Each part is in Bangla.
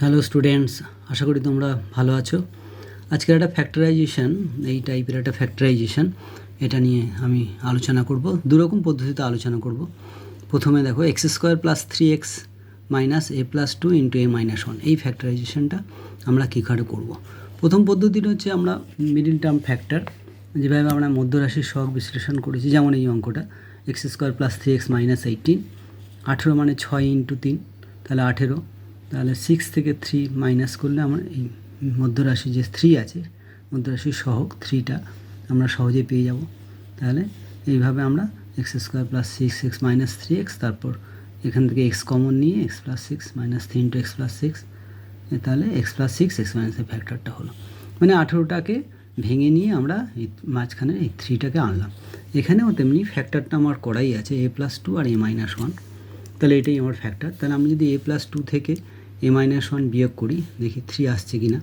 হ্যালো স্টুডেন্টস, আশা করি তোমরা ভালো আছো। আজকের একটা ফ্যাক্টরাইজেশন, এই টাইপের একটা ফ্যাক্টরাইজেশন, এটা নিয়ে আমি আলোচনা করব। দুরকম পদ্ধতিতে আলোচনা করব। প্রথমে দেখো x square plus 3x minus a plus 2 into a minus 1, এই ফ্যাক্টরাইজেশনটা আমরা কী করে করব। প্রথম পদ্ধতিটা হচ্ছে আমরা মিডিল টার্ম ফ্যাক্টর, যেভাবে আমরা মধ্যরাশির সহগ বিশ্লেষণ করেছি, যেমন এই অঙ্কটা x square plus 3x minus 18, 18 মানে 6 ইন্টু 3, তাহলে 18। তাহলে 6 থেকে 3 মাইনাস করলে আমরা এই মধ্যরাশি যে 3 আছে, মধ্যরাশির সহগ 3টা আমরা সহজেই পেয়ে যাব। তাহলে এইভাবে আমরা x square plus 6x minus 3x, তারপর এখান থেকে এক্স কমন নিয়ে x plus 6 minus 3 into x plus 6, তাহলে এক্স প্লাস 6 এক্স মাইনাসের ফ্যাক্টরটা হলো, মানে 18টাকে ভেঙে নিয়ে আমরা এই মাঝখানে এই 3টাকে আনলাম। এখানেও তেমনি ফ্যাক্টরটা আমার করাই আছে a প্লাস 2 আর a মাইনাস 1, তাহলে এটাই আমার ফ্যাক্টর। তাহলে আমি যদি a প্লাস 2 থেকে a মাইনাস 1 বিয়োগ করি, দেখি 3 আসছে কি না,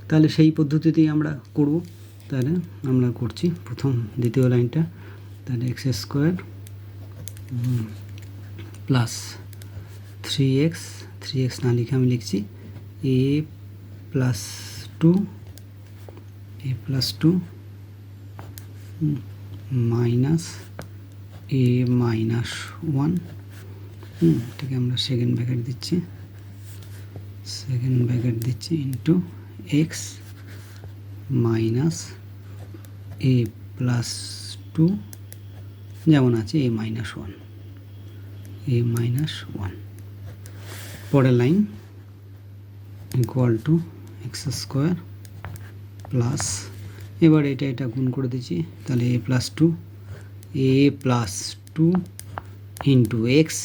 তাহলে সেই পদ্ধতিতেই আমরা করব। তাহলে আমরা করছি প্রথম দ্বিতীয় লাইনটা, তাহলে এক্স স্কোয়ার প্লাস 3x না লিখে আমি লিখছি a plus 2 minus a minus 1, এটাকে আমরা সেকেন্ড ব্র্যাকেট দিচ্ছি ইন্টু এক্স মাইনাস এ প্লাস 2, যেমন আছে এ মাইনাস 1। পরের line equal to x square plus, এবার এটা গুণ করে দিচ্ছি, তাহলে a plus 2 into x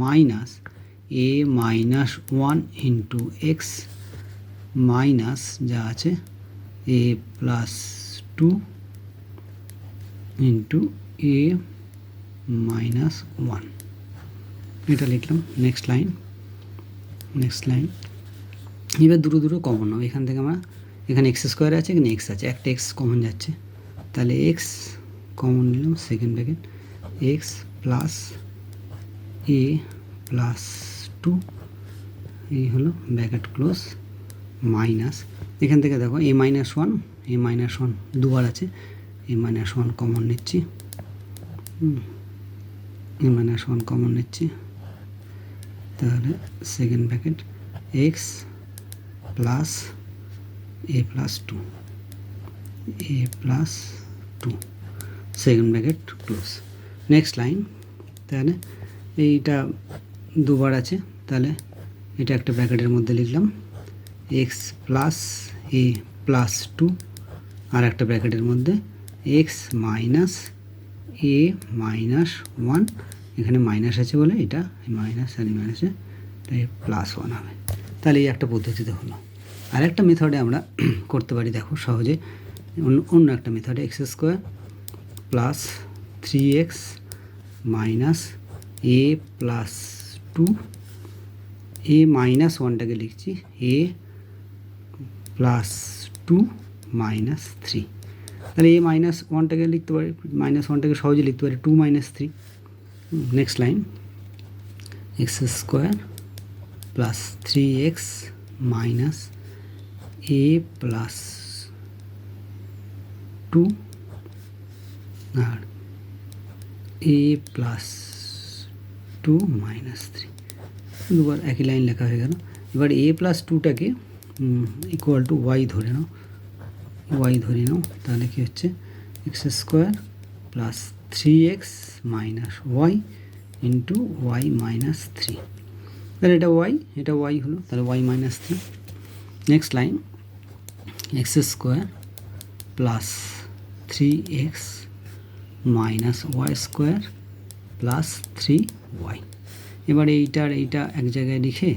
minus a minus 1 into x minus যা আছে a plus 2 into a minus 1, এটা লিখলাম। নেক্সট লাইন এবার দুটো কমন হবে। এখান থেকে আমরা, এখানে এক্স স্কোয়ার আছে, এখানে এক্স আছে, একটা এক্স কমন যাচ্ছে, তাহলে এক্স কমন নিলাম, second bracket x plus a plus 2, এই হলো ব্র্যাকেট ক্লোজ, মাইনাস, এখান থেকে দেখো a মাইনাস 1 দুবার আছে, a মাইনাস 1 কমন নিচ্ছি, তাহলে second bracket x plus a plus 2 second bracket close. Next line, তাহলে এইটা দুবার আছে, তাহলে এটা একটা ব্র্যাকেটের মধ্যে লিখলাম এক্স প্লাস a প্লাস 2, আর একটা ব্র্যাকেটের মধ্যে এক্স মাইনাস a মাইনাস 1, এখানে মাইনাস আছে বলে এটা মাইনাস আর মাইনাসে প্লাস 1 হবে। তাহলে এই একটা পদ্ধতিতে হলো। আর একটা মেথডে আমরা করতে পারি, দেখো সহজে, অন্য একটা মেথডে x square plus 3x minus a plus 2, a minus 1টাকে লিখছি a প্লাস 2 মাইনাস 3, তাহলে a মাইনাস 1টাকে লিখতে পারি, মাইনাস 1টাকে সহজে লিখতে পারি 2 minus 3। Next line x square plus 3x minus a plus 2 আর a প্লাস 2 মাইনাস 3, দুবার একই লাইন লেখা হয়ে গেল। এবার a প্লাস 2টাকে ইকুয়াল টু y ধরে নাও, তাহলে কি হচ্ছে x square plus 3x minus y into y minus 3, তাহলে এটা y হলো, তাহলে y minus 3। Next line x square plus 3x minus y square plus 3y, এবার এইটা এক জায়গায় লিখে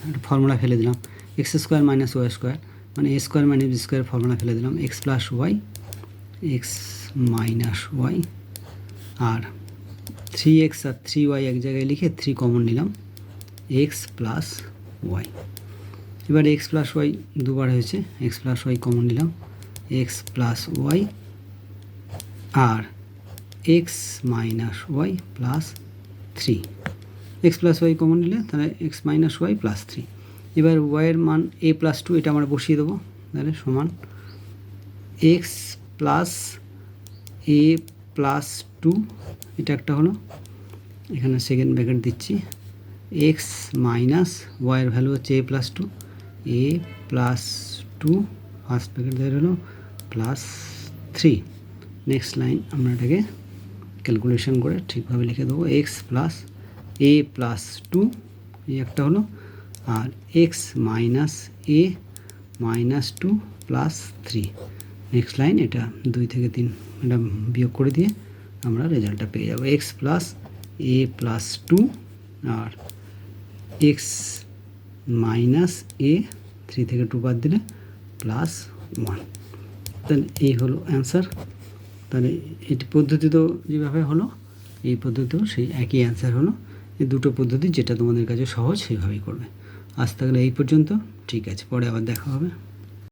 একটা ফর্মুলা ফেলে দিলাম, x square minus y square মানে a square minus b square, formula ফেলে দিলাম x plus y, x minus y, আর 3x আর 3y এক জায়গায় লিখে 3 কমন নিলাম, এক্স প্লাস ওয়াই। এবার এক্স প্লাস ওয়াই দুবার হয়েছে, এক্স প্লাস ওয়াই কমন নিলাম, এক্স প্লাস ওয়াই, আর x minus y plus 3, x plus y common নিলে তাহলে এক্স মাইনাস ওয়াই প্লাস 3। এবার ওয়াইয়ের মান a+2 এটা আমরা বসিয়ে দেবো, তাহলে সমান এক্স প্লাস a+2, এটা একটা হলো, এখানে সেকেন্ড ব্র্যাকেট দিচ্ছি, এক্স মাইনাস ওয়াইয়ের ভ্যালু হচ্ছে a+2, a+2 ফার্স্ট ব্র্যাকেট দেওয়া হলো +3। নেক্সট লাইন আমরা এটাকে ক্যালকুলেশন করে ঠিকভাবে লিখে দেবো, এক্স প্লাস a+2 এই একটা হলো, আর x minus a-2 +3। Next line এটা 2 থেকে 3 এটা বিয়োগ করে দিয়ে আমরা রেজাল্টটা পেয়ে যাবো, এক্স প্লাস a+2 আর এক্স মাইনাস a, 3 থেকে 2 বাদ দিলে +1। তাহলে এই হলো অ্যান্সার। তাহলে এটি পদ্ধতি তো যেভাবে হলো, এই পদ্ধতিও সেই একই অ্যান্সার হলো। এই দুটো পদ্ধতি যেটা তোমাদের কাছে সহজ সেইভাবেই করবে। আজ তাহলে এই পর্যন্ত, ঠিক আছে, পরে আবার দেখা হবে।